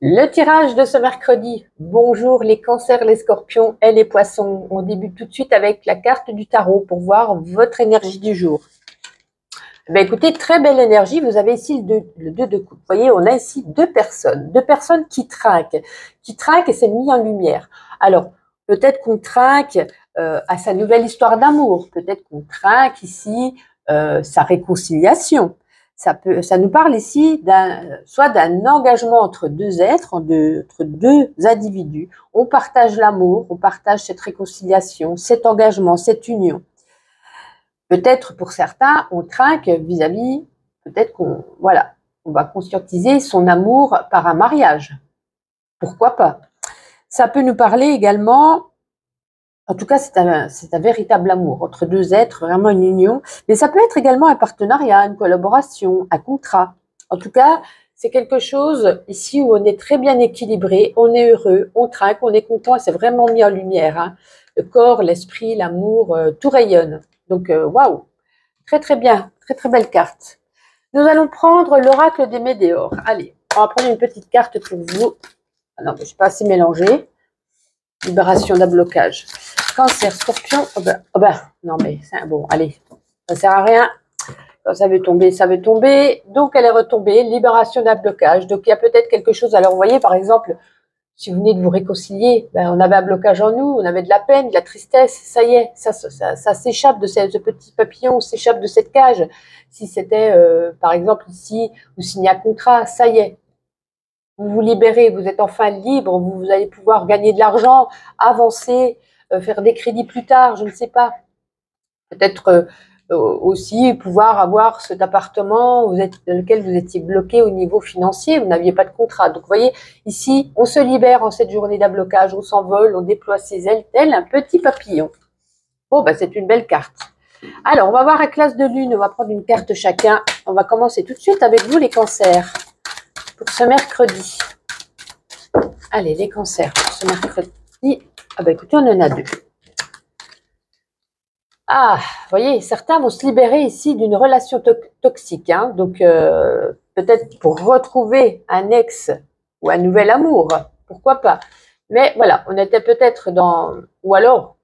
Le tirage de ce mercredi. Bonjour les cancers, les scorpions et les poissons. On débute tout de suite avec la carte du tarot pour voir votre énergie du jour. Ben écoutez, très belle énergie. Vous avez ici le 2 de coupe. Vous voyez, on a ici deux personnes qui trinquent et c'est mis en lumière. Alors, peut-être qu'on trinque à sa nouvelle histoire d'amour. Peut-être qu'on trinque ici sa réconciliation. Ça nous parle ici soit d'un engagement entre deux êtres, entre deux individus. On partage l'amour, on partage cette réconciliation, cet engagement, cette union. Peut-être pour certains, on trinque vis-à-vis, peut-être qu'on va conscientiser son amour par un mariage. Pourquoi pas? Ça peut nous parler également, en tout cas c'est un véritable amour entre deux êtres, vraiment une union, mais ça peut être également un partenariat, une collaboration, un contrat. En tout cas, c'est quelque chose ici où on est très bien équilibré, on est heureux, on trinque, on est content et c'est vraiment mis en lumière. Hein. Le corps, l'esprit, l'amour, tout rayonne. Donc, waouh, très très bien, très très belle carte. Nous allons prendre l'oracle des météores. Allez, on va prendre une petite carte pour vous. Ah non, mais je suis pas assez mélangée. Libération d'un blocage. Cancer, scorpion. Non mais c'est bon, allez, ça sert à rien. Quand ça veut tomber, ça veut tomber. Donc elle est retombée. Libération d'un blocage. Donc il y a peut-être quelque chose. Alors vous voyez, par exemple, si vous venez de vous réconcilier, on avait un blocage en nous, on avait de la peine, de la tristesse, ça y est, ça s'échappe de ce petit papillon, s'échappe de cette cage. Si c'était, par exemple, ici, vous signez un contrat, ça y est, vous vous libérez, vous êtes enfin libre, vous allez pouvoir gagner de l'argent, avancer, faire des crédits plus tard, je ne sais pas. Peut-être aussi pouvoir avoir cet appartement dans lequel vous étiez bloqué au niveau financier, vous n'aviez pas de contrat. Donc vous voyez, ici, on se libère en cette journée d'un blocage, on s'envole, on déploie ses ailes tel un petit papillon. Bon, c'est une belle carte. Alors, on va voir la classe de lune, on va prendre une carte chacun. On va commencer tout de suite avec vous les cancers, pour ce mercredi. Allez, les cancers, pour ce mercredi. Ah écoutez, on en a deux. Ah, vous voyez, certains vont se libérer ici d'une relation toxique. Hein, donc, peut-être pour retrouver un ex ou un nouvel amour, pourquoi pas. Mais voilà, on était peut-être ou alors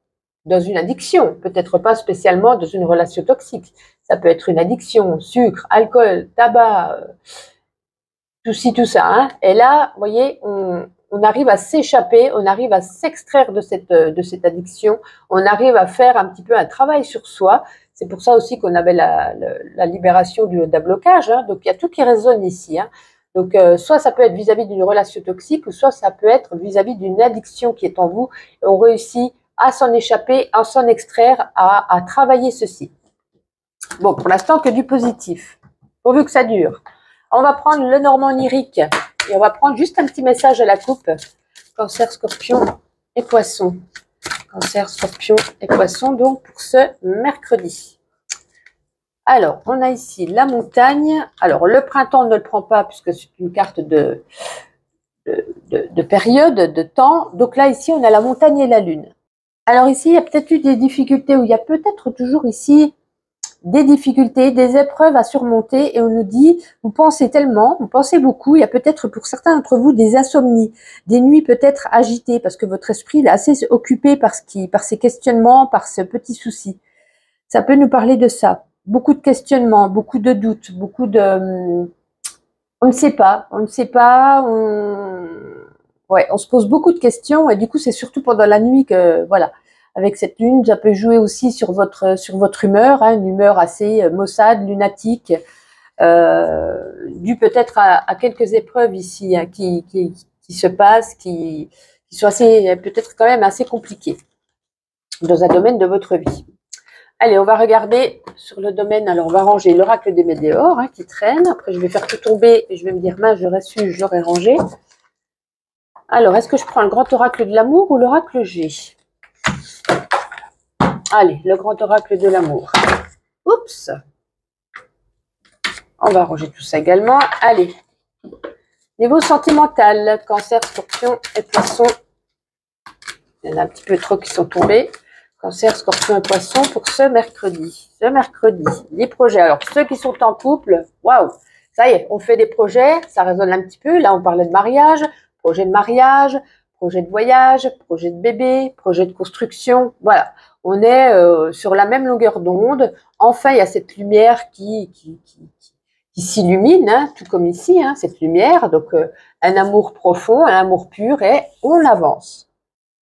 dans une addiction, peut-être pas spécialement dans une relation toxique. Ça peut être une addiction, sucre, alcool, tabac, tout ci, tout ça. Hein. Et là, vous voyez, on arrive à s'échapper, on arrive à s'extraire de cette addiction, on arrive à faire un petit peu un travail sur soi. C'est pour ça aussi qu'on avait la libération d'un blocage. Hein. Donc, il y a tout qui résonne ici. Hein. Donc, soit ça peut être vis-à-vis d'une relation toxique, ou soit ça peut être vis-à-vis d'une addiction qui est en vous. Et on réussit à s'en échapper, à s'en extraire, à travailler ceci. Bon, pour l'instant, que du positif, pourvu que ça dure. On va prendre le Normand onirique et on va prendre juste un petit message à la coupe. Cancer, scorpion et poisson. Cancer, scorpion et poisson, donc pour ce mercredi. Alors, on a ici la montagne. Alors, le printemps, on ne le prend pas puisque c'est une carte de période, de temps. Donc là, ici, on a la montagne et la lune. Alors ici, il y a peut-être eu des difficultés ou il y a peut-être toujours ici des difficultés, des épreuves à surmonter et on nous dit, vous pensez tellement, vous pensez beaucoup, il y a peut-être pour certains d'entre vous des insomnies, des nuits peut-être agitées parce que votre esprit est assez occupé par ces questionnements, par ce petit souci. Ça peut nous parler de ça. Beaucoup de questionnements, beaucoup de doutes, beaucoup de... on ne sait pas, on se pose beaucoup de questions et du coup c'est surtout pendant la nuit que, voilà. Avec cette lune, ça peut jouer aussi sur votre humeur, hein, une humeur assez maussade, lunatique, due peut-être à quelques épreuves ici hein, qui se passent, qui sont assez, peut-être quand même assez compliquées dans un domaine de votre vie. Allez, on va regarder sur le domaine, alors on va ranger l'oracle des météores hein, qui traîne. Après, je vais faire tout tomber et je vais me dire, mince, j'aurais su, je l'aurais rangé. Alors, est-ce que je prends le grand oracle de l'amour ou l'oracle G ? Allez, le grand oracle de l'amour. Oups. On va ranger tout ça également. Allez. Niveau sentimental, cancer, scorpion et poisson. Il y en a un petit peu trop qui sont tombés. Cancer, scorpion et poisson pour ce mercredi. Les projets. Alors, ceux qui sont en couple, waouh, Ça y est, on fait des projets, ça résonne un petit peu. Là, on parlait de mariage, projet de voyage, projet de bébé, projet de construction. Voilà, on est sur la même longueur d'onde. Enfin, il y a cette lumière qui s'illumine, hein, tout comme ici, hein, cette lumière. Donc, un amour profond, un amour pur, et on avance.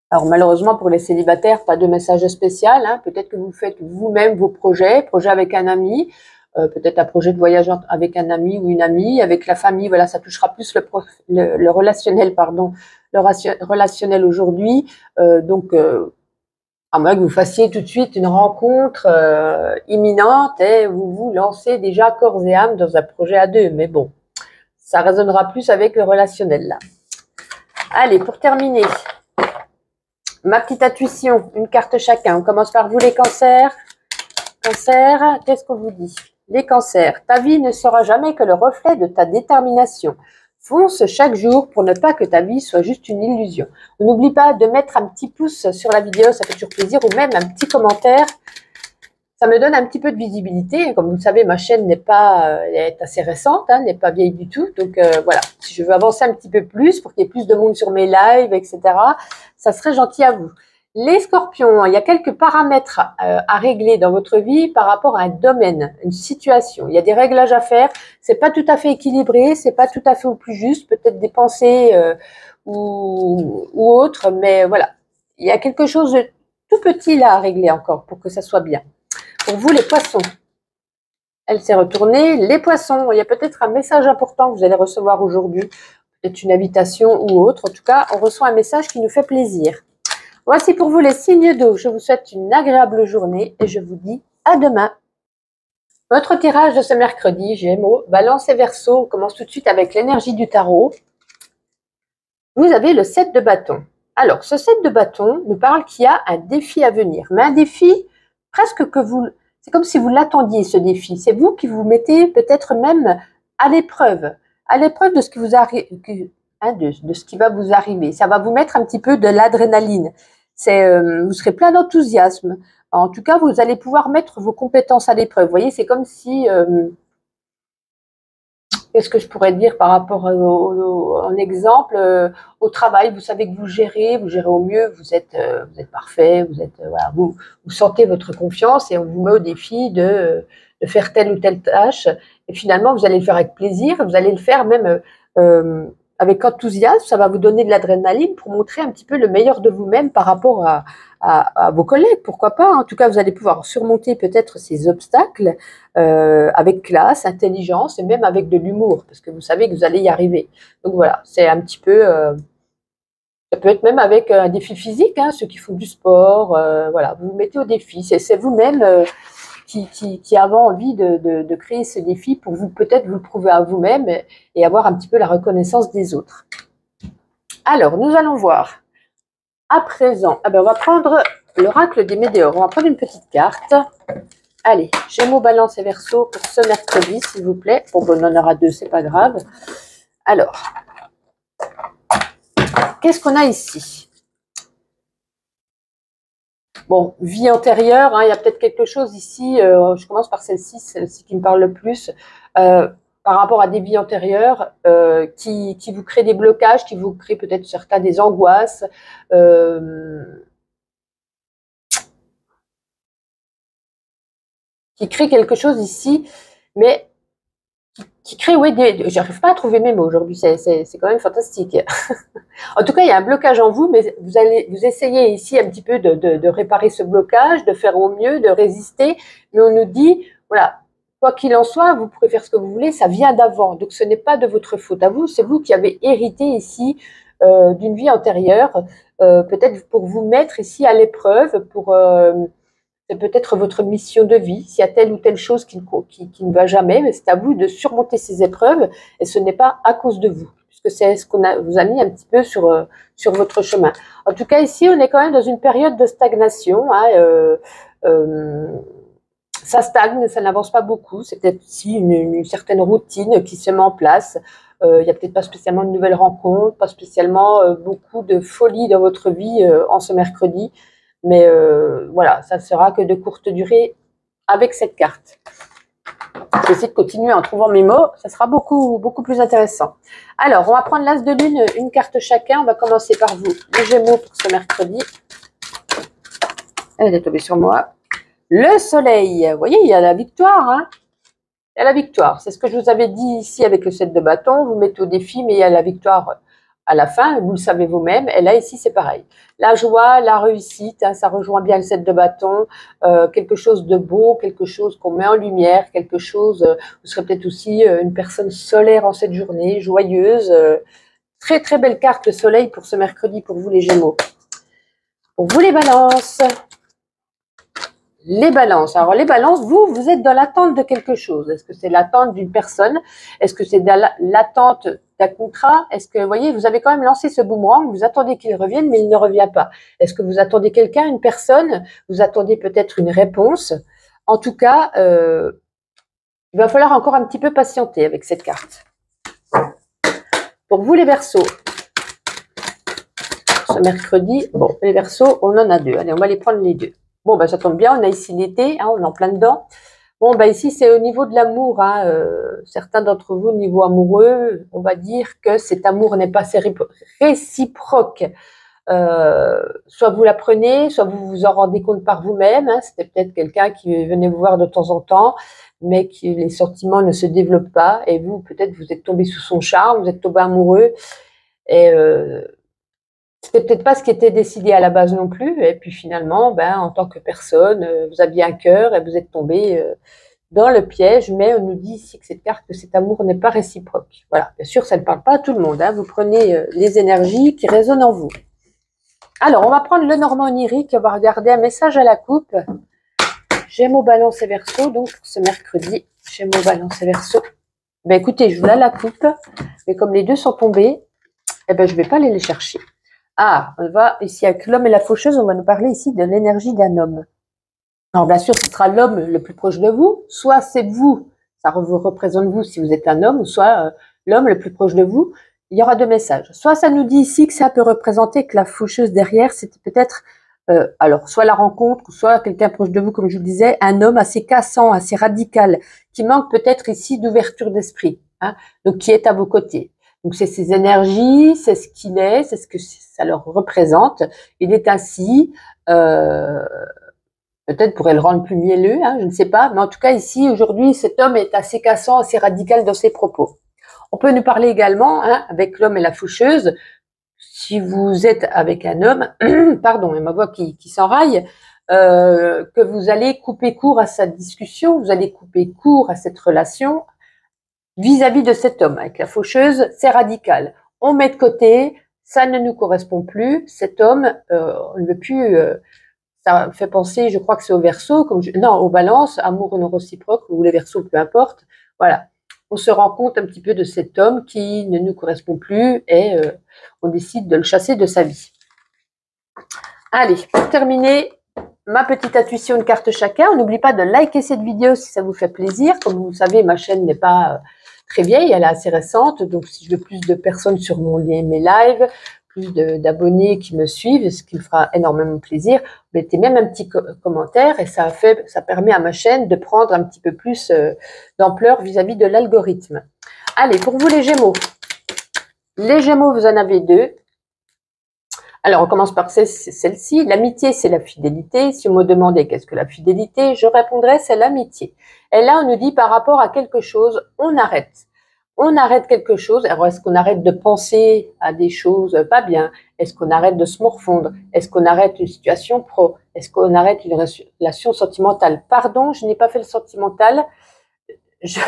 Alors malheureusement pour les célibataires, pas de message spécial, hein. Peut-être que vous faites vous-même vos projets avec un ami, peut-être un projet de voyage avec un ami ou une amie, avec la famille, voilà, ça touchera plus le relationnel, pardon, relationnel aujourd'hui. Donc, à moins que vous fassiez tout de suite une rencontre imminente et vous vous lancez déjà corps et âme dans un projet à deux. Mais bon, ça résonnera plus avec le relationnel là. Allez, pour terminer, ma petite intuition, une carte chacun. On commence par vous les cancers. Cancer, qu'est-ce qu'on vous dit? Les cancers, ta vie ne sera jamais que le reflet de ta détermination. Fonce chaque jour pour ne pas que ta vie soit juste une illusion. N'oublie pas de mettre un petit pouce sur la vidéo, ça fait toujours plaisir, ou même un petit commentaire. Ça me donne un petit peu de visibilité. Comme vous le savez, ma chaîne n'est pas, elle est assez récente, hein, n'est pas vieille du tout. Donc voilà, si je veux avancer un petit peu plus pour qu'il y ait plus de monde sur mes lives, etc., ça serait gentil à vous. Les scorpions, il y a quelques paramètres à régler dans votre vie par rapport à un domaine, une situation. Il y a des réglages à faire. C'est pas tout à fait équilibré, c'est pas tout à fait au plus juste, peut-être des pensées ou autre, mais voilà. Il y a quelque chose de tout petit là à régler encore pour que ça soit bien. Pour vous, les poissons, elle s'est retournée. Les poissons, il y a peut-être un message important que vous allez recevoir aujourd'hui, peut-être une invitation ou autre. En tout cas, on reçoit un message qui nous fait plaisir. Voici pour vous les signes d'eau. Je vous souhaite une agréable journée et je vous dis à demain. Votre tirage de ce mercredi, Gémeaux, Balance et Verseau. On commence tout de suite avec l'énergie du tarot. Vous avez le 7 de bâton. Alors, ce 7 de bâton nous parle qu'il y a un défi à venir, mais un défi presque que vous... C'est comme si vous l'attendiez, ce défi. C'est vous qui vous mettez peut-être même à l'épreuve de ce qui vous arrive, de ce qui va vous arriver. Ça va vous mettre un petit peu de l'adrénaline. Vous serez plein d'enthousiasme. En tout cas, vous allez pouvoir mettre vos compétences à l'épreuve. Vous voyez, c'est comme si... Qu'est-ce que je pourrais dire par rapport en exemple au travail? Vous savez que vous gérez au mieux, vous êtes parfait, voilà, vous sentez votre confiance et on vous met au défi de faire telle ou telle tâche. Et finalement, vous allez le faire avec plaisir, vous allez le faire même avec enthousiasme. Ça va vous donner de l'adrénaline pour montrer un petit peu le meilleur de vous-même par rapport à vos collègues, pourquoi pas. En tout cas, vous allez pouvoir surmonter peut-être ces obstacles avec classe, intelligence et même avec de l'humour, parce que vous savez que vous allez y arriver. Donc voilà, c'est un petit peu... ça peut être même avec un défi physique, hein, ceux qui font du sport, voilà, vous vous mettez au défi. C'est vous-même qui avez envie de créer ce défi pour vous peut-être vous le prouver à vous-même et avoir un petit peu la reconnaissance des autres. Alors, nous allons voir. À présent, on va prendre l'oracle des météores. On va prendre une petite carte. Allez, Gémeaux, Balance et Verseau pour ce mercredi, s'il vous plaît. Bon, on en aura deux, c'est pas grave. Alors, qu'est-ce qu'on a ici? Bon, vie antérieure, hein, il y a peut-être quelque chose ici. Je commence par celle-ci qui me parle le plus. Par rapport à des vies antérieures qui vous créent des blocages, qui vous créent peut-être certains des angoisses. Qui crée quelque chose ici, mais qui crée, oui, j'arrive pas à trouver mes mots aujourd'hui, c'est quand même fantastique. En tout cas, il y a un blocage en vous, mais vous essayez ici un petit peu de réparer ce blocage, de faire au mieux, de résister, mais on nous dit, voilà, quoi qu'il en soit, vous pourrez faire ce que vous voulez, ça vient d'avant, donc ce n'est pas de votre faute à vous, c'est vous qui avez hérité ici d'une vie antérieure, peut-être pour vous mettre ici à l'épreuve, c'est peut-être votre mission de vie, s'il y a telle ou telle chose qui ne va jamais, mais c'est à vous de surmonter ces épreuves, et ce n'est pas à cause de vous, puisque c'est ce qu'on vous a mis un petit peu sur votre chemin. En tout cas, ici, on est quand même dans une période de stagnation, hein, ça stagne, ça n'avance pas beaucoup, c'est peut-être aussi une certaine routine qui se met en place. Il n'y a peut-être pas spécialement de nouvelles rencontres, pas spécialement beaucoup de folie dans votre vie en ce mercredi, mais voilà, ça ne sera que de courte durée avec cette carte. Je vais essayer de continuer en trouvant mes mots. Ça sera beaucoup plus intéressant. Alors, on va prendre l'As de Lune, une carte chacun. On va commencer par vous, les Gémeaux pour ce mercredi. Elle est tombée sur moi. Le Soleil. Vous voyez, il y a la victoire. Hein, il y a la victoire. C'est ce que je vous avais dit ici avec le 7 de bâton. Vous mettez au défi, mais il y a la victoire à la fin. Vous le savez vous-même. Et là, ici, c'est pareil. La joie, la réussite, hein, ça rejoint bien le 7 de bâton. Quelque chose de beau, quelque chose qu'on met en lumière, quelque chose... vous serez peut-être aussi une personne solaire en cette journée, joyeuse. Très, très belle carte, le Soleil, pour ce mercredi, pour vous, les Gémeaux. Pour vous, les Balances. Les Balances. Alors, les Balances, vous êtes dans l'attente de quelque chose. Est-ce que c'est l'attente d'une personne? Est-ce que c'est l'attente d'un contrat? Est-ce que, vous voyez, vous avez quand même lancé ce boomerang, vous attendez qu'il revienne, mais il ne revient pas. Est-ce que vous attendez quelqu'un, une personne? Vous attendez peut-être une réponse? En tout cas, il va falloir encore un petit peu patienter avec cette carte. Pour vous, les Verseaux. Ce mercredi, bon, les Verseaux, on en a deux. Allez, on va les prendre les deux. Bon, ben, ça tombe bien, on a ici l'été, hein, on est en plein dedans. Bon, ben, ici, c'est au niveau de l'amour. Hein, certains d'entre vous, au niveau amoureux, on va dire que cet amour n'est pas réciproque. Soit vous l'apprenez, soit vous vous en rendez compte par vous-même. Hein, c'était peut-être quelqu'un qui venait vous voir de temps en temps, mais que les sentiments ne se développent pas. Et vous, peut-être, vous êtes tombé sous son charme, vous êtes tombé amoureux. Et... c'était peut-être pas ce qui était décidé à la base non plus. Et puis finalement, ben, en tant que personne, vous aviez un cœur et vous êtes tombé dans le piège. Mais on nous dit ici que cette carte, que cet amour n'est pas réciproque. Voilà, bien sûr, ça ne parle pas à tout le monde. Hein. Vous prenez les énergies qui résonnent en vous. Alors, on va prendre le Normand onirique. On va regarder un message à la coupe. Gémeaux, Balance et Verseau. Donc, ce mercredi, Gémeaux, Balance et Verseau. Ben, écoutez, je vous la coupe. Mais comme les deux sont tombés, eh ben, je ne vais pas aller les chercher. Ah, on va ici avec l'homme et la faucheuse, on va nous parler ici de l'énergie d'un homme. Alors bien sûr, ce sera l'homme le plus proche de vous, soit c'est vous, ça vous représente vous si vous êtes un homme, soit l'homme le plus proche de vous. Il y aura deux messages. Soit ça nous dit ici que ça peut représenter que la faucheuse derrière, c'était peut-être, alors soit la rencontre, soit quelqu'un proche de vous, comme je vous le disais, un homme assez cassant, assez radical, qui manque peut-être ici d'ouverture d'esprit, hein, donc qui est à vos côtés. Donc, c'est ses énergies, c'est ce qu'il est, c'est ce que ça leur représente. Il est ainsi, peut-être pourrait le rendre plus mielleux, hein, je ne sais pas. Mais en tout cas, ici, aujourd'hui, cet homme est assez cassant, assez radical dans ses propos. On peut nous parler également, hein, avec l'homme et la faucheuse, si vous êtes avec un homme, pardon, et ma voix qui s'enraille, que vous allez couper court à sa discussion, vous allez couper court à cette relation, vis-à-vis de cet homme. Avec la faucheuse, c'est radical. On met de côté, ça ne nous correspond plus. Cet homme, on ne veut plus. Ça fait penser, je crois que c'est au Verseau, non, aux Balances, amour non réciproque, ou les Verseaux, peu importe. Voilà. On se rend compte un petit peu de cet homme qui ne nous correspond plus et on décide de le chasser de sa vie. Allez, pour terminer, ma petite intuition, une carte chacun. On n'oublie pas de liker cette vidéo si ça vous fait plaisir. Comme vous savez, ma chaîne n'est pas très vieille, elle est assez récente. Donc, si je veux plus de personnes sur mes lives, plus d'abonnés qui me suivent, ce qui me fera énormément plaisir, mettez même un petit commentaire et ça permet à ma chaîne de prendre un petit peu plus d'ampleur vis-à-vis de l'algorithme. Allez, pour vous les Gémeaux. Les Gémeaux, vous en avez deux. Alors, on commence par celle-ci. L'amitié, c'est la fidélité. Si on me demandait qu'est-ce que la fidélité, je répondrais c'est l'amitié. Et là, on nous dit par rapport à quelque chose, on arrête. On arrête quelque chose. Alors, est-ce qu'on arrête de penser à des choses pas bien? Est-ce qu'on arrête de se morfondre? Est-ce qu'on arrête une situation pro? Est-ce qu'on arrête une relation sentimentale? Pardon, je n'ai pas fait le sentimental. Je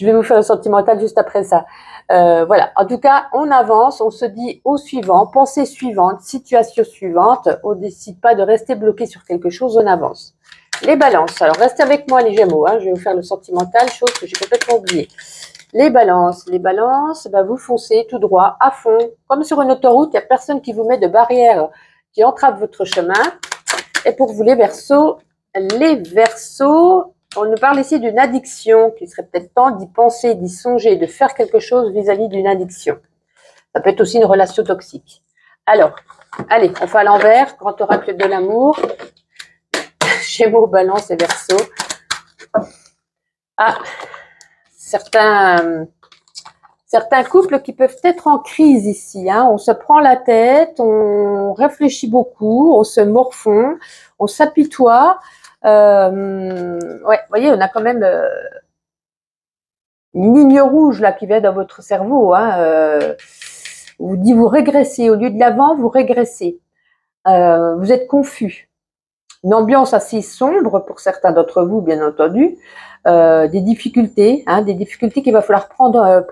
vais vous faire le sentimental juste après ça. Voilà. En tout cas, on avance, on se dit au suivant, pensée suivante, situation suivante. On décide pas de rester bloqué sur quelque chose, on avance. Les Balances. Alors, restez avec moi, les Gémeaux. Hein, je vais vous faire le sentimental, chose que j'ai complètement oubliée. Les Balances. Les Balances, ben, vous foncez tout droit, à fond. Comme sur une autoroute, il n'y a personne qui vous met de barrière, qui entrave votre chemin. Et pour vous, les Verseaux, on nous parle ici d'une addiction, qu'il serait peut-être temps d'y penser, d'y songer, de faire quelque chose vis-à-vis d'une addiction. Ça peut être aussi une relation toxique. Alors, allez, on fait à l'envers, grand oracle de l'amour. Gémeaux, Balance et Verseau. Ah, certains couples qui peuvent être en crise ici. Hein. On se prend la tête, on réfléchit beaucoup, on se morfond, on s'apitoie. Ouais, vous voyez, on a quand même une ligne rouge là qui vient dans votre cerveau. Hein. Vous dit vous régressez, au lieu de l'avant, vous régressez. Vous êtes confus. Une ambiance assez sombre pour certains d'entre vous, bien entendu. Des difficultés qu'il va falloir prendre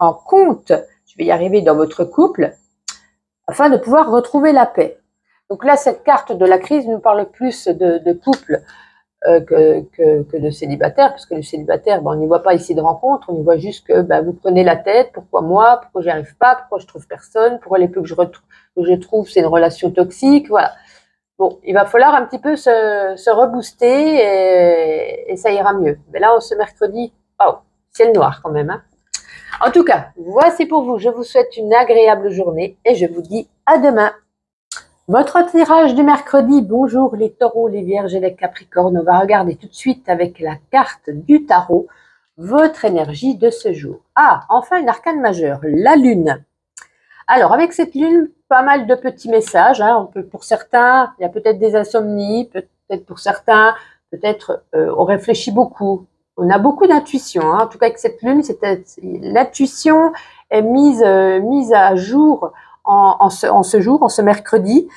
en compte, je vais y arriver dans votre couple, afin de pouvoir retrouver la paix. Donc là, cette carte de la crise nous parle plus de couple que de célibataire, parce que le célibataire, on n'y voit pas ici de rencontre, on y voit juste que vous prenez la tête, pourquoi moi, pourquoi j'y arrive pas, pourquoi je trouve personne, pourquoi les peu que je trouve, c'est une relation toxique, voilà. Bon, il va falloir un petit peu se rebooster et ça ira mieux. Mais là, ce mercredi, oh, ciel noir quand même. Hein. En tout cas, voici pour vous. Je vous souhaite une agréable journée et je vous dis à demain. Votre tirage du mercredi. Bonjour les taureaux, les vierges et les capricornes. On va regarder tout de suite avec la carte du tarot votre énergie de ce jour. Ah, enfin une arcane majeure, la lune. Alors, avec cette lune, pas mal de petits messages. Hein. Pour certains, il y a peut-être des insomnies, peut-être pour certains, peut-être on réfléchit beaucoup. On a beaucoup d'intuition. Hein. En tout cas, avec cette lune, l'intuition est mise à jour en ce mercredi.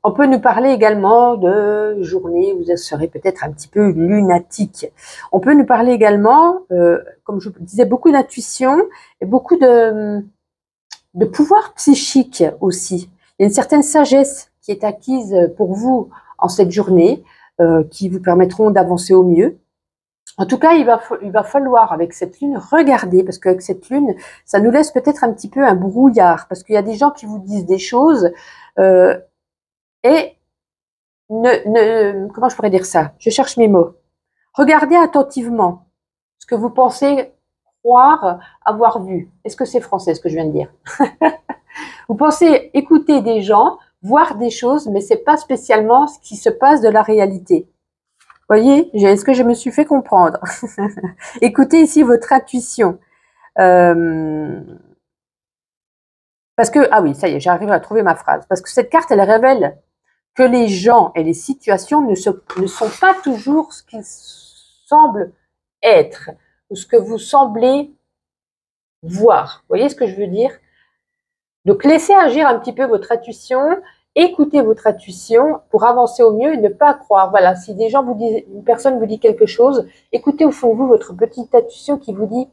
On peut nous parler également de journées où vous serez peut-être un petit peu lunatique. On peut nous parler également, comme je vous disais, beaucoup d'intuition et beaucoup de pouvoir psychique aussi. Il y a une certaine sagesse qui est acquise pour vous en cette journée, qui vous permettront d'avancer au mieux. En tout cas, il va falloir, avec cette lune, regarder, parce qu'avec cette lune, ça nous laisse peut-être un petit peu un brouillard, parce qu'il y a des gens qui vous disent des choses, et comment je pourrais dire ça? Je cherche mes mots. Regardez attentivement ce que vous pensez croire avoir vu. Est-ce que c'est français ce que je viens de dire? Vous pensez écouter des gens, voir des choses, mais c'est pas spécialement ce qui se passe de la réalité. Voyez, est-ce que je me suis fait comprendre? Écoutez ici votre intuition. Parce que, ah oui, ça y est, j'arrive à trouver ma phrase. Parce que cette carte, elle révèle que les gens et les situations ne sont pas toujours ce qu'ils semblent être, ou ce que vous semblez voir. Vous voyez ce que je veux dire? Donc, laissez agir un petit peu votre intuition, écoutez votre intuition pour avancer au mieux et ne pas croire. Voilà, si des gens vous disent, une personne vous dit quelque chose, écoutez au fond de vous votre petite intuition qui vous dit,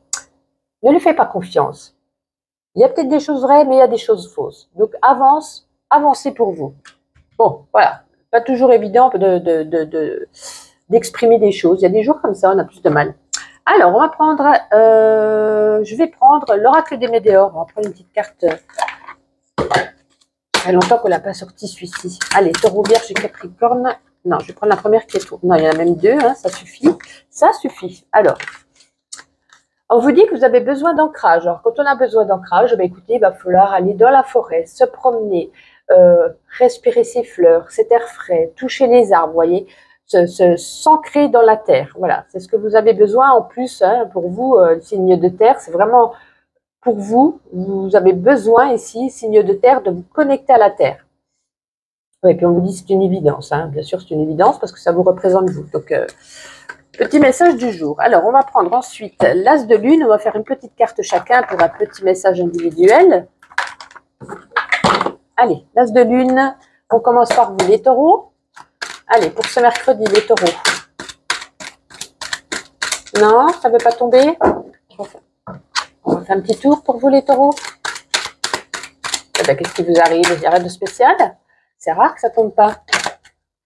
ne lui faites pas confiance. Il y a peut-être des choses vraies, mais il y a des choses fausses. Donc, avancez pour vous. Bon, voilà, pas toujours évident d'exprimer des choses. Il y a des jours comme ça, on a plus de mal. Alors, on va prendre, je vais prendre l'oracle des météores. On va prendre une petite carte. Ça fait longtemps qu'on n'a pas sorti celui-ci. Allez, taureau, vierge et capricorne. Non, je vais prendre la première qui est tout. Non, il y en a même deux, hein, ça suffit. Ça suffit. Alors, on vous dit que vous avez besoin d'ancrage. Alors, quand on a besoin d'ancrage, écoutez, il va falloir aller dans la forêt, se promener, respirer ces fleurs, cet air frais, toucher les arbres, vous voyez, s'ancrer dans la terre. Voilà, c'est ce que vous avez besoin en plus, hein, pour vous, le signe de terre, c'est vraiment pour vous, vous avez besoin ici, signe de terre, de vous connecter à la terre. Oui, et puis on vous dit c'est une évidence, hein, bien sûr c'est une évidence parce que ça vous représente vous. Donc, petit message du jour. Alors, on va prendre ensuite l'as de lune, on va faire une petite carte chacun pour un petit message individuel. Allez, l'as de lune, on commence par vous les taureaux. Allez, pour ce mercredi, les taureaux. Non, ça ne veut pas tomber. On va faire un petit tour pour vous les taureaux. Eh ben, qu'est-ce qui vous arrive? Il n'y a rien de spécial? C'est rare que ça ne tombe pas.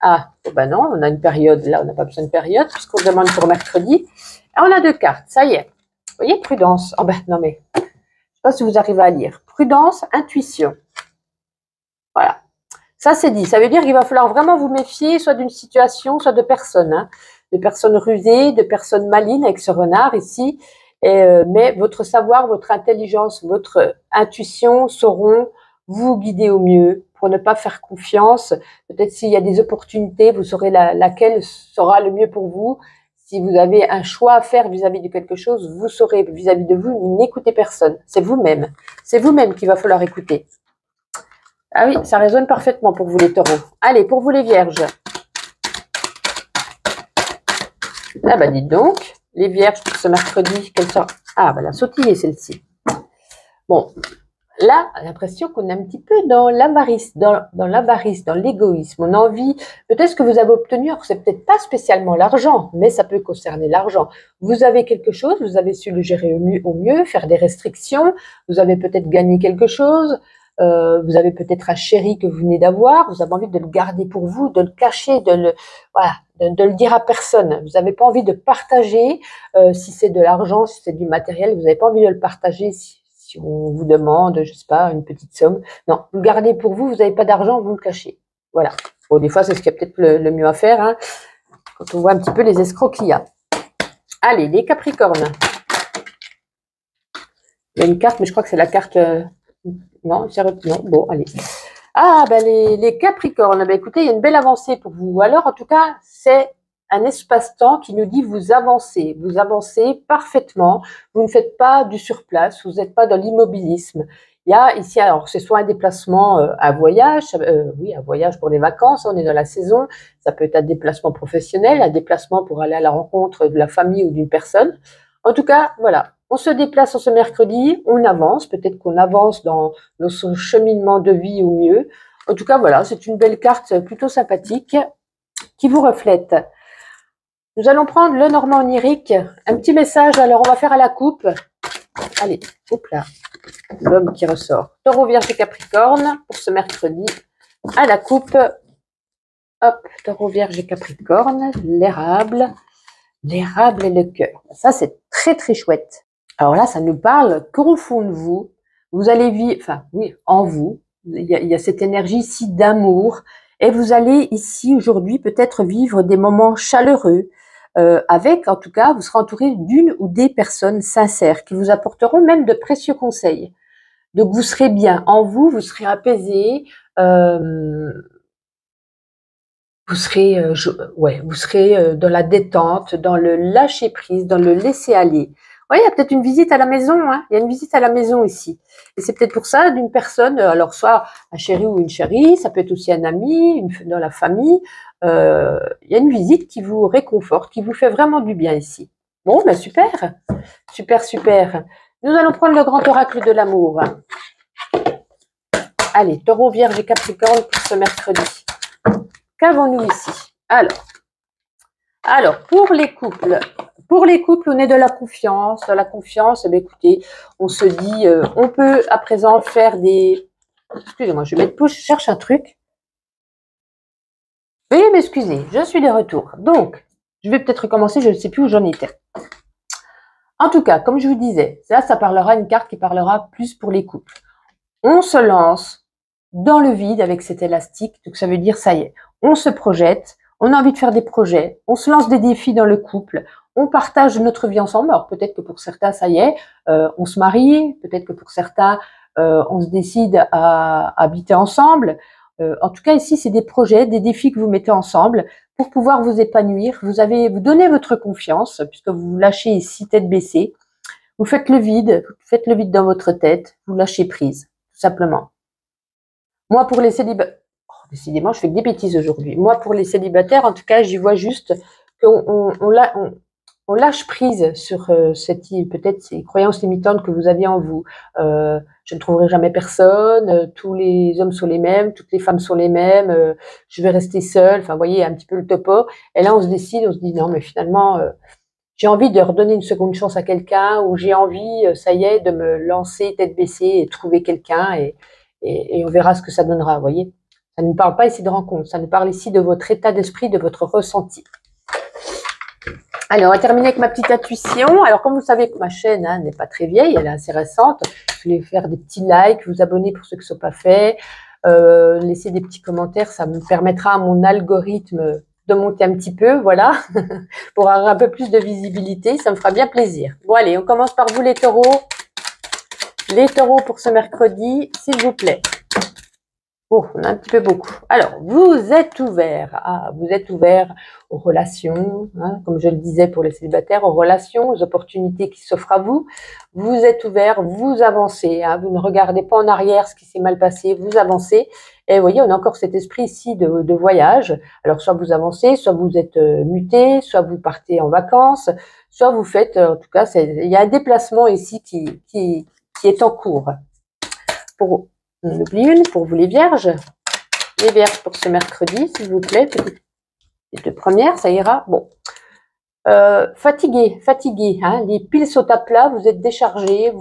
Ah, oh ben non, on a une période. Là, on n'a pas besoin de période puisqu'on demande pour mercredi. Et on a deux cartes, ça y est. Vous voyez, prudence. Oh ben non mais, je ne sais pas si vous arrivez à lire. Prudence, intuition. Voilà. Ça, c'est dit. Ça veut dire qu'il va falloir vraiment vous méfier, soit d'une situation, soit de personnes. Hein. De personnes rusées, de personnes malines avec ce renard ici. Mais votre savoir, votre intelligence, votre intuition sauront vous guider au mieux pour ne pas faire confiance. Peut-être s'il y a des opportunités, vous saurez laquelle sera le mieux pour vous. Si vous avez un choix à faire vis-à-vis de quelque chose, vous saurez vis-à-vis de vous, n'écoutez personne. C'est vous-même. C'est vous-même qu'il va falloir écouter. Ah oui, ça résonne parfaitement pour vous les taureaux. Allez, pour vous les vierges. Ah bah dites donc, les vierges pour ce mercredi, quelle sorte... Ah bah la sautillée celle-ci. Bon, là, l'impression qu'on est un petit peu dans l'avarice, dans l'avarice, dans l'égoïsme. On a envie, peut-être ce que vous avez obtenu, alors c'est peut-être pas spécialement l'argent, mais ça peut concerner l'argent. Vous avez quelque chose, vous avez su le gérer au mieux, faire des restrictions, vous avez peut-être gagné quelque chose, vous avez peut-être un chéri que vous venez d'avoir, vous avez envie de le garder pour vous, de le cacher, de le dire à personne. Vous n'avez pas envie de partager, si c'est de l'argent, si c'est du matériel, vous n'avez pas envie de le partager si on vous demande, je sais pas, une petite somme. Non, vous le gardez pour vous, vous n'avez pas d'argent, vous le cachez. Voilà. Bon, des fois, c'est ce qui est peut-être le mieux à faire, hein, quand on voit un petit peu les escrocs qu'il y a. Allez, les Capricornes. Il y a une carte, mais je crois que c'est la carte... non, bon, allez. Ah, ben les Capricornes, ben écoutez, il y a une belle avancée pour vous. Alors, en tout cas, c'est un espace-temps qui nous dit vous avancez parfaitement, vous ne faites pas du surplace, vous n'êtes pas dans l'immobilisme. Il y a ici, alors c'est soit un déplacement à voyage, oui, un voyage pour les vacances, on est dans la saison, ça peut être un déplacement professionnel, un déplacement pour aller à la rencontre de la famille ou d'une personne. En tout cas, voilà, on se déplace sur ce mercredi, on avance, peut-être qu'on avance dans son cheminement de vie au mieux. En tout cas, voilà, c'est une belle carte plutôt sympathique qui vous reflète. Nous allons prendre le Normand onirique. Un petit message, alors on va faire à la coupe. Allez, hop là, l'homme qui ressort. Taureau, Vierge et Capricorne pour ce mercredi. À la coupe, hop, Taureau, Vierge et Capricorne, l'érable et le cœur. Ça, c'est très, très chouette. Alors là, ça nous parle qu'au fond de vous, vous allez vivre, enfin, oui, en vous, il y a cette énergie ici d'amour. Et vous allez ici, aujourd'hui, peut-être vivre des moments chaleureux, avec, en tout cas, vous serez entouré d'une ou des personnes sincères qui vous apporteront même de précieux conseils. Donc, vous serez bien en vous, vous serez apaisé, vous serez, vous serez dans la détente, dans le lâcher prise, dans le laisser aller. Oui, il y a peut-être une visite à la maison, hein. Il y a une visite à la maison ici. Et c'est peut-être pour ça d'une personne, alors soit un chéri ou une chérie, ça peut être aussi un ami, dans la famille. Il y a une visite qui vous réconforte, qui vous fait vraiment du bien ici. Bon, ben super, super, super. Nous allons prendre le grand oracle de l'amour. Allez, Taureau, Vierge et Capricorne pour ce mercredi. Qu'avons-nous ici? Alors, pour les couples, on est de la confiance. Dans la confiance, eh écoutez, on se dit, on peut à présent faire des... Excusez-moi, je vais mettre pause, je cherche un truc. Veuillez m'excuser, je suis de retour. Donc, je vais peut-être recommencer, je ne sais plus où j'en étais. En tout cas, comme je vous disais, ça parlera, une carte qui parlera plus pour les couples. On se lance dans le vide avec cet élastique, donc ça veut dire, ça y est, on se projette, on a envie de faire des projets, on se lance des défis dans le couple, on partage notre vie ensemble. Alors peut-être que pour certains, ça y est, on se marie, peut-être que pour certains, on se décide à habiter ensemble. En tout cas, ici, c'est des projets, des défis que vous mettez ensemble pour pouvoir vous épanouir. Vous donnez votre confiance, puisque vous vous lâchez ici tête baissée. Vous faites le vide dans votre tête, vous lâchez prise, tout simplement. Moi, pour les célibataires, décidément, je fais que des bêtises aujourd'hui. Moi, pour les célibataires, en tout cas, j'y vois juste qu'on lâche prise sur peut-être ces croyances limitantes que vous aviez en vous. Je ne trouverai jamais personne, tous les hommes sont les mêmes, toutes les femmes sont les mêmes, je vais rester seule. Enfin, vous voyez, un petit peu le topo. Et là, on se décide, on se dit non, mais finalement, j'ai envie de redonner une seconde chance à quelqu'un, ou j'ai envie, ça y est, de me lancer tête baissée et trouver quelqu'un, et on verra ce que ça donnera, vous voyez. Ça ne parle pas ici de rencontre, ça nous parle ici de votre état d'esprit, de votre ressenti. Allez, on va terminer avec ma petite intuition. Alors, comme vous savez que ma chaîne n'est pas très vieille, elle est assez récente, je vais faire des petits likes, vous abonner pour ceux qui ne sont pas faits, laisser des petits commentaires, ça me permettra à mon algorithme de monter un petit peu, voilà, pour avoir un peu plus de visibilité, ça me fera bien plaisir. Bon, allez, on commence par vous les taureaux. Les taureaux pour ce mercredi, s'il vous plaît. Oh, on a un petit peu beaucoup. Alors, vous êtes ouvert. Ah, vous êtes ouvert aux relations, hein, comme je le disais pour les célibataires, aux relations, aux opportunités qui s'offrent à vous. Vous êtes ouvert, vous avancez. Hein, vous ne regardez pas en arrière ce qui s'est mal passé, vous avancez. Et vous voyez, on a encore cet esprit ici de voyage. Alors, soit vous avancez, soit vous êtes muté, soit vous partez en vacances, soit vous faites, en tout cas, il y a un déplacement ici qui est en cours. Pour On oublie une pour vous les vierges. Les vierges pour ce mercredi, s'il vous plaît. Les deux premières, ça ira. Bon. Fatigué, hein, les piles sautent à plat, vous êtes déchargé,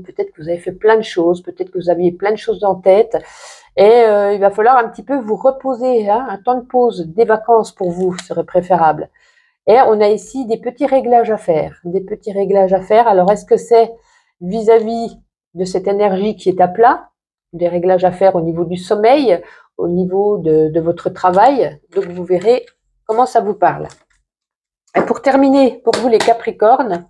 peut-être que vous avez fait plein de choses, peut-être que vous aviez plein de choses en tête, et il va falloir un petit peu vous reposer, hein, un temps de pause, des vacances pour vous serait préférable. Et on a ici des petits réglages à faire, Alors, est-ce que c'est vis-à-vis de cette énergie qui est à plat, des réglages à faire au niveau du sommeil, au niveau de votre travail? Donc, vous verrez comment ça vous parle. Et pour terminer, pour vous les Capricornes,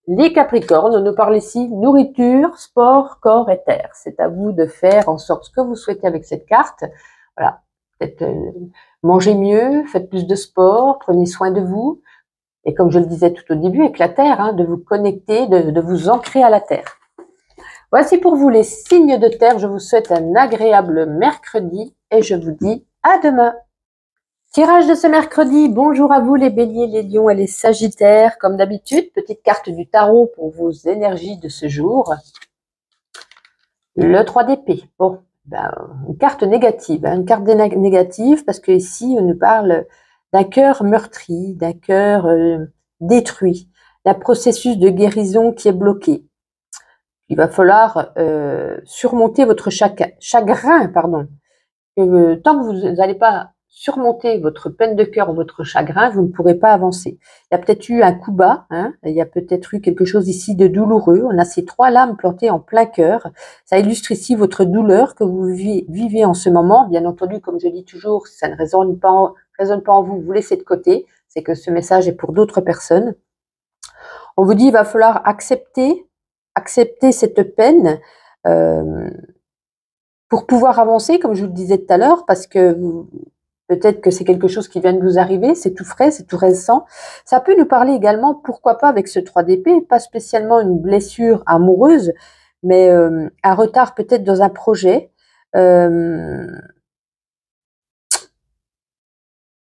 on nous parle ici nourriture, sport, corps et terre. C'est à vous de faire en sorte ce que vous souhaitez avec cette carte. Voilà, peut-être mangez mieux, faites plus de sport, prenez soin de vous. Et comme je le disais tout au début, avec la terre, hein, de vous connecter, de vous ancrer à la terre. Voici pour vous les signes de terre. Je vous souhaite un agréable mercredi et je vous dis à demain. Tirage de ce mercredi, bonjour à vous les béliers, les lions et les sagittaires. Comme d'habitude, petite carte du tarot pour vos énergies de ce jour. Le 3 d'épée, bon, une carte négative, hein, une carte négative parce que ici on nous parle d'un cœur meurtri, d'un cœur détruit, d'un processus de guérison qui est bloqué. Il va falloir surmonter votre chagrin, pardon. Tant que vous n'allez pas surmonter votre peine de cœur ou votre chagrin, vous ne pourrez pas avancer. Il y a peut-être eu un coup bas, hein, il y a peut-être eu quelque chose ici de douloureux. On a ces 3 lames plantées en plein cœur. Ça illustre ici votre douleur que vous vivez en ce moment. Bien entendu, comme je dis toujours, si ça ne résonne pas en vous, vous laissez de côté. C'est que ce message est pour d'autres personnes. On vous dit qu'il va falloir accepter cette peine pour pouvoir avancer, comme je vous le disais tout à l'heure, parce que peut-être que c'est quelque chose qui vient de vous arriver, c'est tout frais, c'est tout récent. Ça peut nous parler également, pourquoi pas avec ce 3 d'épée, pas spécialement une blessure amoureuse, mais un retard peut-être dans un projet.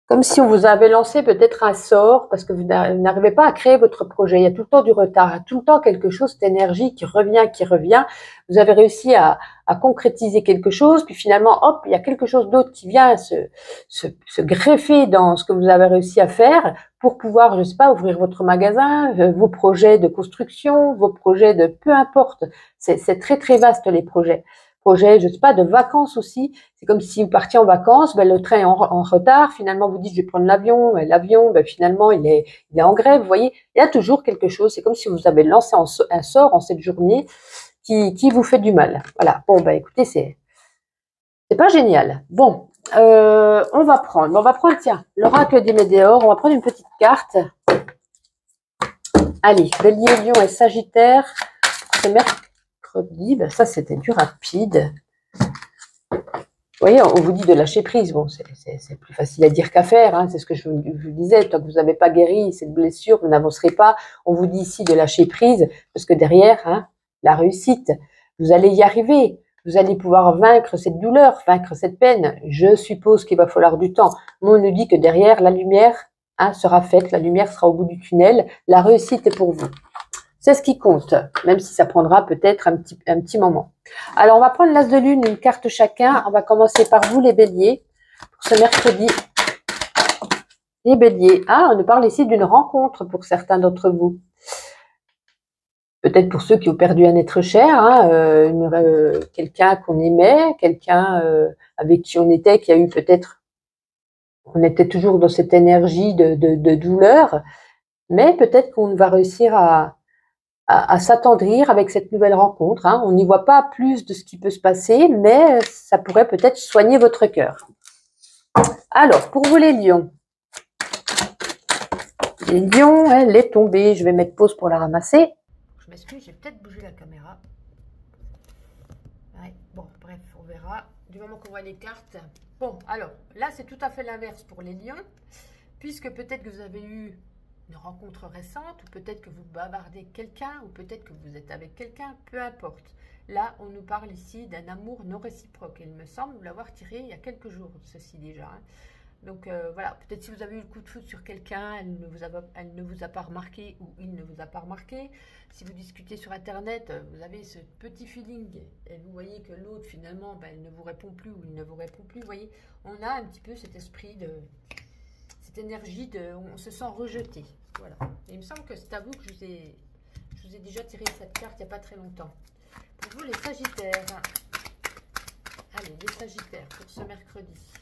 Comme si on vous avait lancé peut-être un sort parce que vous n'arrivez pas à créer votre projet. Il y a tout le temps du retard, il y a tout le temps quelque chose, cette énergie qui revient. Vous avez réussi à concrétiser quelque chose, puis finalement, hop, il y a quelque chose d'autre qui vient se greffer dans ce que vous avez réussi à faire pour pouvoir, je sais pas, ouvrir votre magasin, vos projets de construction, vos projets de peu importe. C'est très très vaste les projets. Je sais pas, de vacances aussi. C'est comme si vous partiez en vacances, le train est en retard, finalement vous dites je vais prendre l'avion, l'avion, finalement il est en grève, vous voyez, il y a toujours quelque chose, c'est comme si vous avez lancé un sort en cette journée qui vous fait du mal. Voilà, bon écoutez, c'est pas génial. Bon, on va prendre, tiens, l'oracle des météores, on va prendre une petite carte. Allez, Bélier, Lion et Sagittaire, c'est mercredi, ça c'était du rapide. Vous voyez, on vous dit de lâcher prise. Bon, c'est plus facile à dire qu'à faire. Hein, c'est ce que je vous disais. Tant que vous n'avez pas guéri cette blessure, vous n'avancerez pas. On vous dit ici de lâcher prise parce que derrière, hein, la réussite, vous allez y arriver. Vous allez pouvoir vaincre cette douleur, vaincre cette peine. Je suppose qu'il va falloir du temps. Mais on nous dit que derrière, la lumière sera faite. La lumière sera au bout du tunnel. La réussite est pour vous. C'est ce qui compte, même si ça prendra peut-être un petit moment. Alors, on va prendre l'As de Lune, une carte chacun. On va commencer par vous, les béliers, pour ce mercredi. Les béliers. On nous parle ici d'une rencontre pour certains d'entre vous. Peut-être pour ceux qui ont perdu un être cher, quelqu'un qu'on aimait, quelqu'un avec qui on était, qui a eu peut-être... On était toujours dans cette énergie de douleur, mais peut-être qu'on va réussir à s'attendrir avec cette nouvelle rencontre. Hein. On n'y voit pas plus de ce qui peut se passer, mais ça pourrait peut-être soigner votre cœur. Alors, pour vous les lions. Les lions, elle est tombée. Je vais mettre pause pour la ramasser. Je m'excuse, j'ai peut-être bougé la caméra. Ouais, bon, bref, on verra. Du moment qu'on voit les cartes. Bon, alors, là, c'est tout à fait l'inverse pour les lions. Puisque peut-être que vous avez eu une rencontre récente, ou peut-être que vous bavardez quelqu'un, ou peut-être que vous êtes avec quelqu'un, peu importe. Là, on nous parle ici d'un amour non réciproque. Il me semble l'avoir tiré il y a quelques jours, ceci déjà. Hein. Donc voilà, peut-être si vous avez eu le coup de foudre sur quelqu'un, elle ne vous a pas remarqué ou il ne vous a pas remarqué. Si vous discutez sur Internet, vous avez ce petit feeling et vous voyez que l'autre finalement, ben, elle ne vous répond plus ou il ne vous répond plus. Vous voyez, on a un petit peu cet esprit de... cette énergie de... on se sent rejeté. Voilà. Et il me semble que c'est à vous que je vous ai déjà tiré cette carte il n'y a pas très longtemps. Pour vous les Sagittaires. Allez, les Sagittaires pour ce mercredi.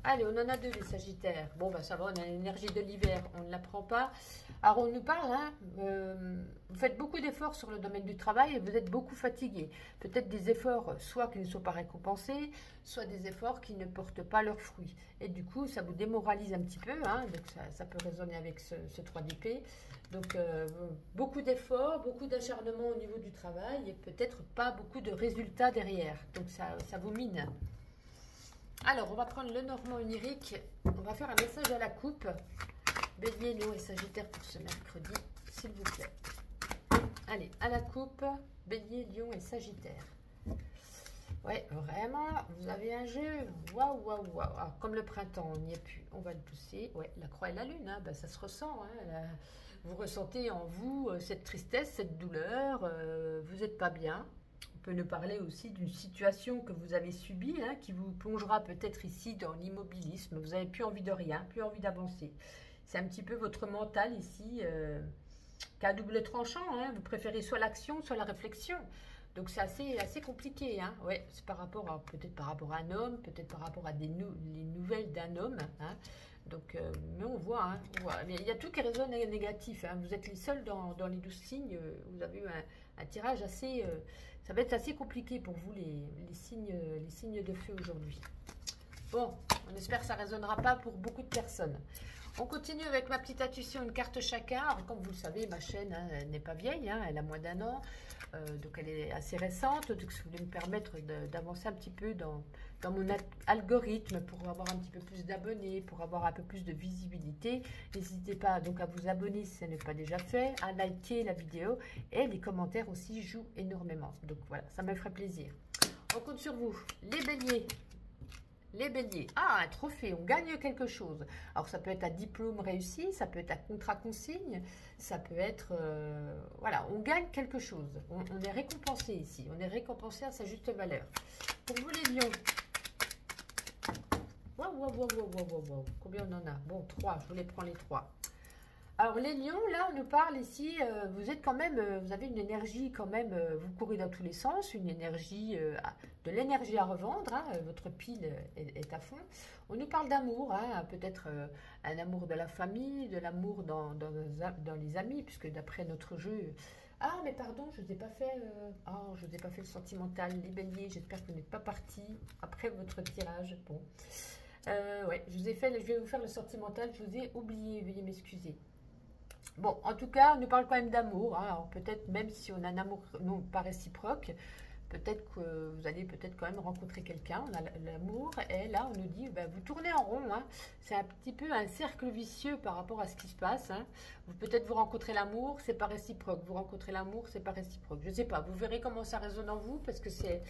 Allez, on en a deux, les Sagittaires. Bon, bah ça va, on a l'énergie de l'hiver, on ne la prend pas. Alors, on nous parle, hein, vous faites beaucoup d'efforts sur le domaine du travail et vous êtes beaucoup fatigué. Peut-être des efforts, soit qui ne sont pas récompensés, soit des efforts qui ne portent pas leurs fruits. Et du coup, ça vous démoralise un petit peu, hein, donc ça peut résonner avec ce 3 d'épée. Donc, beaucoup d'efforts, beaucoup d'acharnement au niveau du travail et peut-être pas beaucoup de résultats derrière. Donc, ça vous mine. Alors, on va prendre le Normand onirique. On va faire un message à la coupe. Bélier, Lion et Sagittaire pour ce mercredi, s'il vous plaît. Allez, à la coupe, Bélier, Lion et Sagittaire. Ouais, vraiment, vous avez un jeu. Waouh, waouh, waouh. Alors, comme le printemps, on n'y est plus. On va le pousser. Ouais, la croix et la lune, hein, ben, ça se ressent. Hein, vous ressentez en vous cette tristesse, cette douleur. Vous n'êtes pas bien. On peut nous parler aussi d'une situation que vous avez subie, hein, qui vous plongera peut-être ici dans l'immobilisme. Vous n'avez plus envie de rien, plus envie d'avancer. C'est un petit peu votre mental ici qui a double tranchant. Hein. Vous préférez soit l'action, soit la réflexion. Donc c'est assez compliqué. Hein. Ouais, c'est peut-être par rapport à un homme, peut-être par rapport à les nouvelles d'un homme. Hein. Donc, mais on voit, hein, mais il y a tout qui résonne négatif. Hein. Vous êtes les seuls dans les 12 signes. Vous avez eu un tirage assez... ça va être assez compliqué pour vous, les signes de feu aujourd'hui. Bon, on espère que ça ne résonnera pas pour beaucoup de personnes. On continue avec ma petite intuition, une carte chacun. Alors, comme vous le savez, ma chaîne hein, n'est pas vieille, hein, elle a moins d'1 an. Donc, elle est assez récente. Donc, ça voulait me permettre d'avancer un petit peu dans mon algorithme pour avoir un petit peu plus d'abonnés, pour avoir un peu plus de visibilité. N'hésitez pas donc à vous abonner si ce n'est pas déjà fait, à liker la vidéo et les commentaires aussi jouent énormément. Donc, voilà, ça me ferait plaisir. On compte sur vous. Les béliers. Les béliers, ah, un trophée, on gagne quelque chose. Alors, ça peut être un diplôme réussi, ça peut être un contrat consigne, ça peut être... voilà, on gagne quelque chose. On est récompensé ici, on est récompensé à sa juste valeur. Pour vous, les lions. Waouh, waouh, waouh, waouh, waouh, waouh. Combien on en a? Bon, 3, je vous les prends les 3. Alors, les lions, là, on nous parle ici, vous êtes quand même, vous avez une énergie quand même, vous courez dans tous les sens, une énergie, de l'énergie à revendre, hein, votre pile est à fond. On nous parle d'amour, hein, peut-être un amour de la famille, de l'amour dans les amis, puisque d'après notre jeu... Ah, mais pardon, je ne vous ai pas fait, je vous ai pas fait le sentimental, les béliers, j'espère que vous n'êtes pas partis après votre tirage, bon. Ouais, je vais vous faire le sentimental, je vous ai oublié, veuillez m'excuser. Bon, en tout cas, on nous parle quand même d'amour. Hein. Alors peut-être, même si on a un amour non pas réciproque, peut-être que vous allez peut-être quand même rencontrer quelqu'un. On a l'amour et là, on nous dit, ben, vous tournez en rond. Hein. C'est un petit peu un cercle vicieux par rapport à ce qui se passe. Hein. Peut-être vous rencontrez l'amour, c'est pas réciproque. Vous rencontrez l'amour, c'est pas réciproque. Je sais pas, vous verrez comment ça résonne en vous parce que c'est...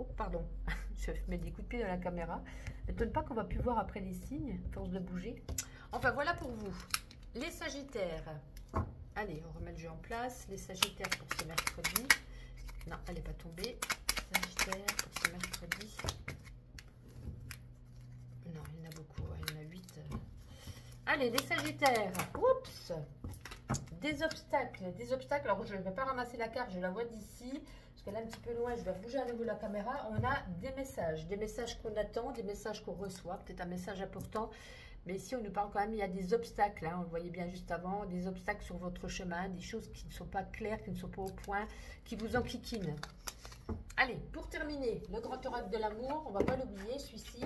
Oh, pardon, je mets des coups de pied dans la caméra. N'étonne pas qu'on va plus voir après les signes, à force de bouger. Enfin, voilà pour vous. Les Sagittaires. Allez, on remet le jeu en place. Les Sagittaires pour ce mercredi. Non, elle n'est pas tombée. Sagittaire pour ce mercredi. Non, il y en a beaucoup. Il y en a 8. Allez, les Sagittaires. Oups! Des obstacles. Des obstacles. Alors, je ne vais pas ramasser la carte. Je la vois d'ici. Parce qu'elle est un petit peu loin. Je vais bouger à nouveau la caméra. On a des messages. Des messages qu'on attend. Des messages qu'on reçoit. Peut-être un message important. Mais ici, on nous parle quand même, il y a des obstacles, hein, on le voyait bien juste avant, des obstacles sur votre chemin, des choses qui ne sont pas claires, qui ne sont pas au point, qui vous enquiquinent. Allez, pour terminer, le grand oracle de l'amour, on ne va pas l'oublier, celui-ci.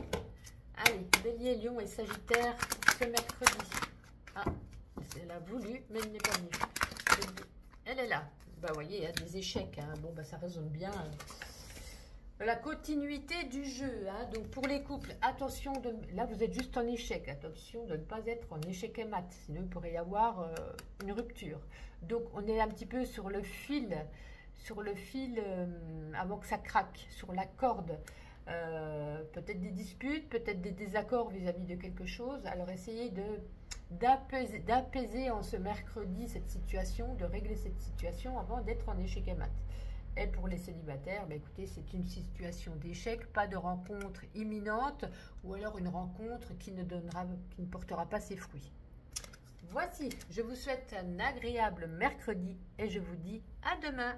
Allez, Bélier, Lion et Sagittaire pour ce mercredi. Ah, elle a voulu, mais elle n'est pas venue. Elle est là. Bah, vous voyez, il y a des échecs. Hein. Bon, bah, ça résonne bien. La continuité du jeu. Hein. Donc, pour les couples, attention. Là, vous êtes juste en échec. Attention de ne pas être en échec et mat. Sinon, il pourrait y avoir une rupture. Donc, on est un petit peu sur le fil avant que ça craque, sur la corde. Peut-être des disputes, peut-être des désaccords vis-à-vis de quelque chose. Alors, essayez d'apaiser en ce mercredi cette situation, de régler cette situation avant d'être en échec et mat. Et pour les célibataires, bah écoutez, c'est une situation d'échec, pas de rencontre imminente, ou alors une rencontre qui ne portera pas ses fruits. Voici, je vous souhaite un agréable mercredi et je vous dis à demain.